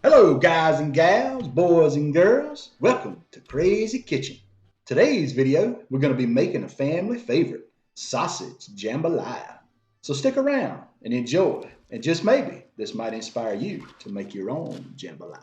Hello, guys and gals, boys and girls. Welcome to Crazy Kitchen. Today's video, we're going to be making a family favorite, sausage jambalaya. So stick around and enjoy, and just maybe this might inspire you to make your own jambalaya.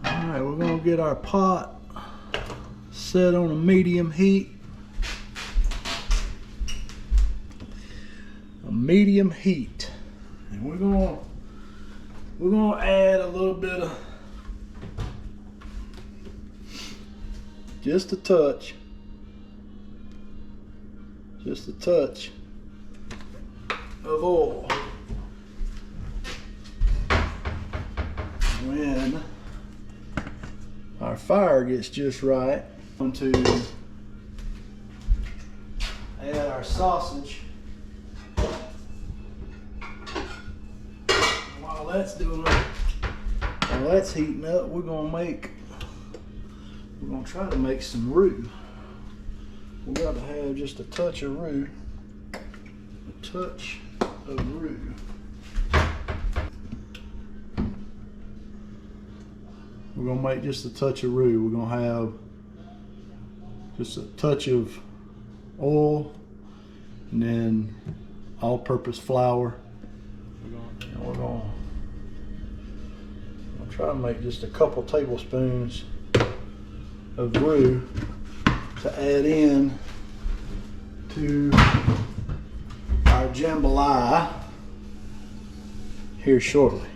Alright, we're going to get our pot set on a medium heat. And we're gonna add a little bit of, just a touch of oil. When our fire gets just right, I'm going to add our sausage. While that's heating up, we're gonna try to make some roux. We got to have just a touch of roux. We're gonna make just a touch of roux. We're gonna have just a touch of oil, and then all-purpose flour. We're gonna try to make just a couple tablespoons of roux to add in to our jambalaya here shortly.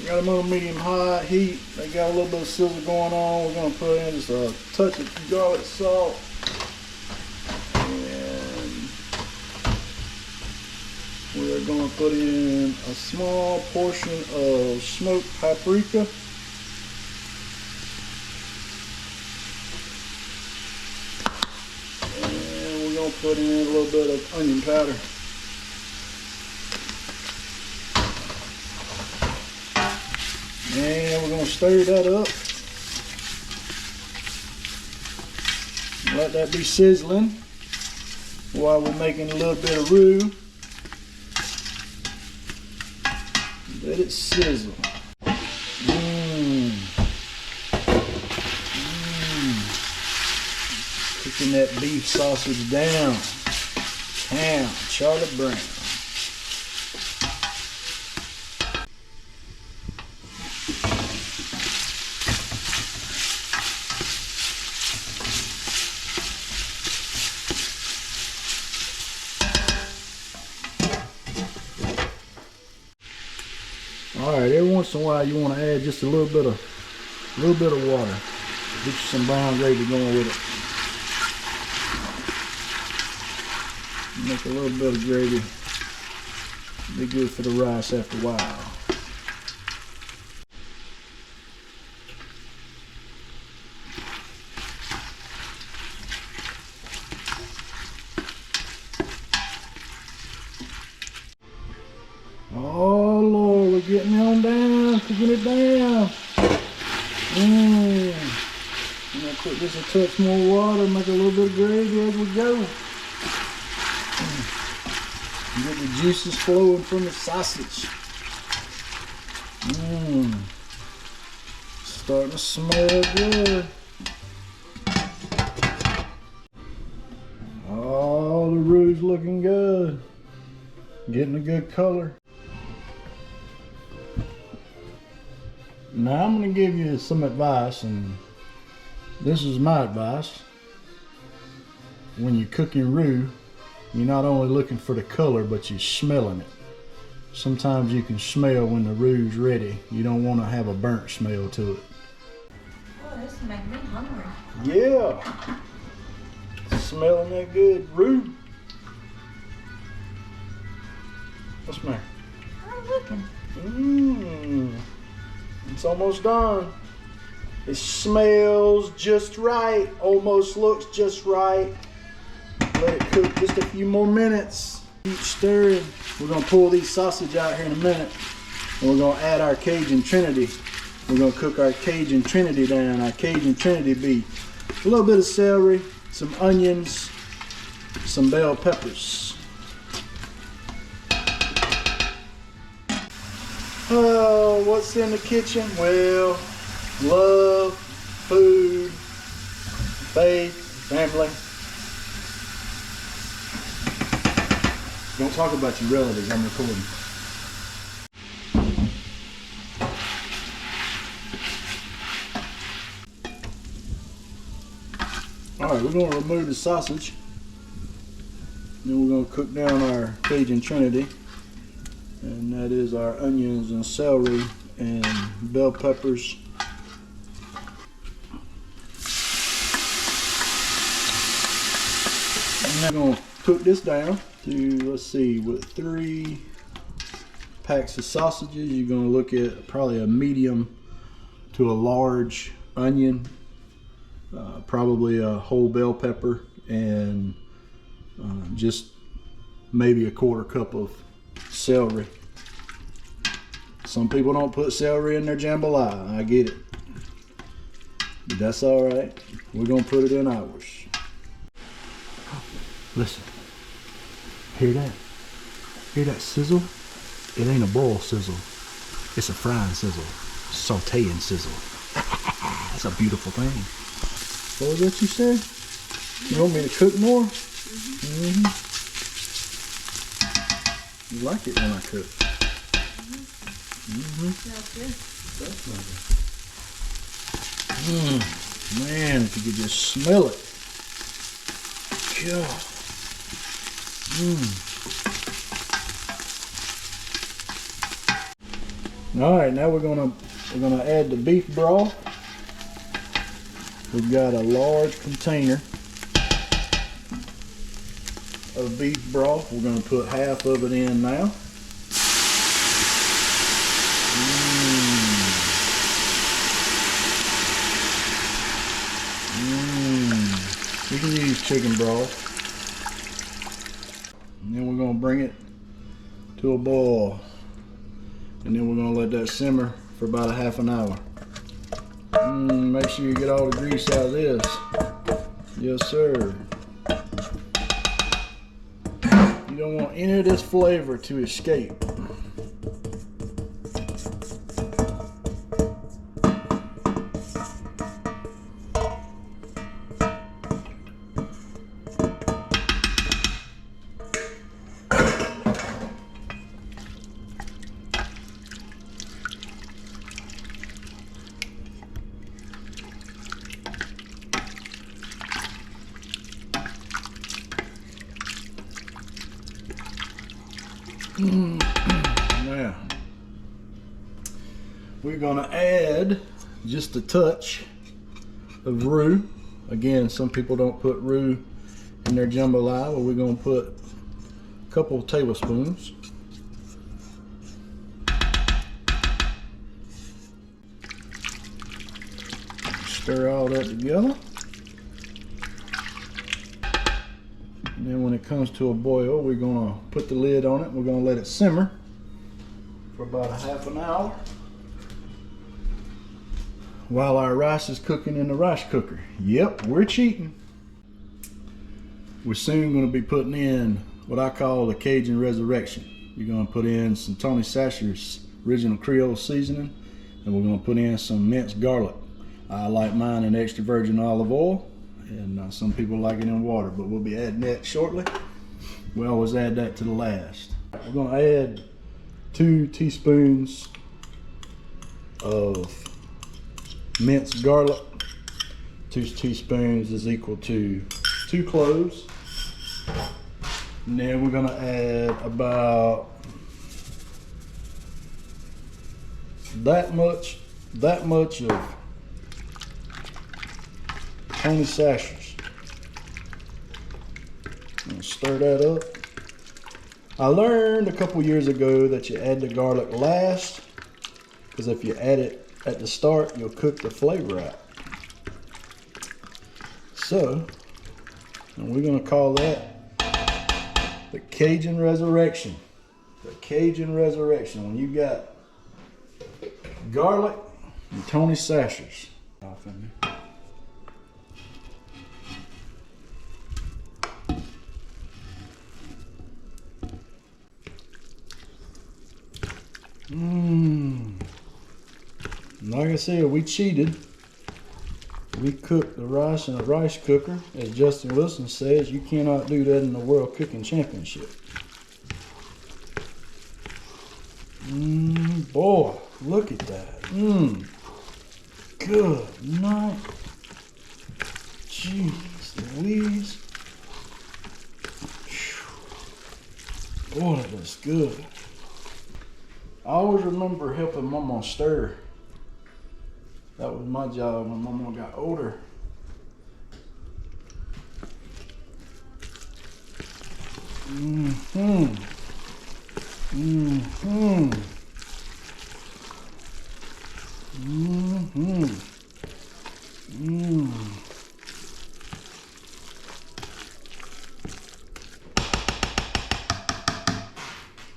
Got them on a medium high heat. They got a little bit of sizzle going on. We're going to put in just a touch of garlic salt. And we're going to put in a small portion of smoked paprika. And we're going to put in a little bit of onion powder. And we're going to stir that up. Let that be sizzling while we're making a little bit of roux. Let it sizzle. Cooking that beef sausage down. Charlie Brown. Alright, every once in a while you want to add just a little bit of water. Get you some brown gravy going with it. Make a little bit of gravy. Be good for the rice after a while. Oh Lord, we're getting on down, cooking it down. I'm gonna put just a touch more water, make a little bit of gravy as we go. Get the juices flowing from the sausage. Starting to smell good. Oh, the roux's looking good. Getting a good color. Now I'm going to give you some advice, and this is my advice. When you're cooking roux, you're not only looking for the color, but you're smelling it. Sometimes you can smell when the roux's ready. You don't want to have a burnt smell to it. Oh, this is making me hungry. Yeah. Smelling that good roux. What's the matter? I'm looking. It's almost done. It smells just right. Almost looks just right. Let it cook just a few more minutes. Keep stirring. We're gonna pull these sausage out here in a minute, and we're gonna add our Cajun Trinity. We're gonna cook our Cajun Trinity down, our Cajun Trinity beef. A little bit of celery, some onions, some bell peppers. Oh, what's in the kitchen? Well, love, food, faith, family. Don't talk about your relatives, I'm recording. Alright, we're going to remove the sausage. Then we're going to cook down our Cajun Trinity. And that is our onions and celery and bell peppers. And I'm going to cook this down to, let's see, with 3 packs of sausages, you're going to look at probably a medium to a large onion, probably a whole bell pepper, and just maybe a 1/4 cup of celery. Some people don't put celery in their jambalaya. I get it. But that's alright. We're going to put it in ours. Listen. Hear that? Hear that sizzle? It ain't a boil sizzle. It's a frying sizzle. Sauteing sizzle. That's a beautiful thing. What was that you said? You want me to cook more? You like it when I cook. Smells good. Man, if you could just smell it. God. All right, now we're gonna add the beef broth. We've got a large container of beef broth. We're going to put half of it in now. You can use chicken broth. And then we're going to bring it to a boil. And then we're going to let that simmer for about a half an hour. Make sure you get all the grease out of this. Yes, sir. You don't want any of this flavor to escape. Now, we're going to add just a touch of roux. Again, some people don't put roux in their jambalaya, but we're going to put a couple of tablespoons. Stir all that together. And then when it comes to a boil, we're going to put the lid on it. We're going to let it simmer for about a half an hour while our rice is cooking in the rice cooker. Yep, we're cheating. We're soon going to be putting in what I call the Cajun Resurrection. You're going to put in some Tony Sasher's original Creole seasoning, and we're going to put in some minced garlic. I like mine in extra virgin olive oil. And some people like it in water, but we'll be adding that shortly. We always add that to the last. We're going to add 2 teaspoons of minced garlic. 2 teaspoons is equal to 2 cloves. And then we're going to add about that much of honey sashers. And stir that up. I learned a couple years ago that you add the garlic last, because if you add it at the start, you'll cook the flavor out. So, and we're gonna call that the Cajun Resurrection. The Cajun Resurrection. When you got garlic and Tony Sashers. Off in there. Like I said, we cheated. We cooked the rice in a rice cooker. As Justin Wilson says, you cannot do that in the World Cooking Championship. Boy, look at that. Good night. Jeez Louise. Boy, that looks good. I always remember helping Mama stir. That was my job when Mama got older.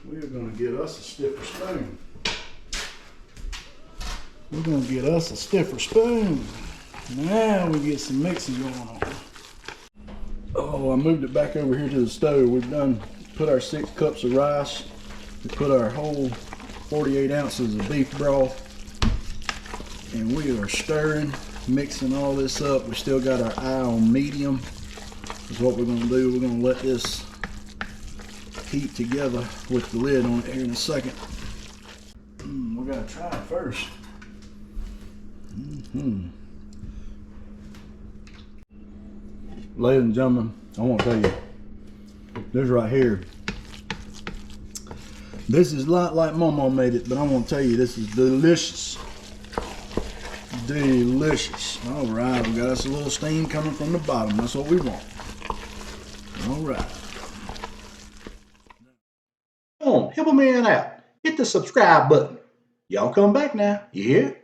We're gonna get us a stiffer spoon. We're gonna get us a stiffer spoon. Now we get some mixing going on. Oh, I moved it back over here to the stove. We've put our 6 cups of rice. We put our whole 48 ounces of beef broth. And we are stirring, mixing all this up. We still got our eye on medium. That's what we're gonna do. We're gonna let this heat together with the lid on it here in a second. We gotta try it first. Ladies and gentlemen, I want to tell you, this right here, this is not like Mama made it, but I want to tell you, this is delicious. Delicious. All right, we got us a little steam coming from the bottom. That's what we want. All right. Come on, help a man out. Hit the subscribe button. Y'all come back now. You hear?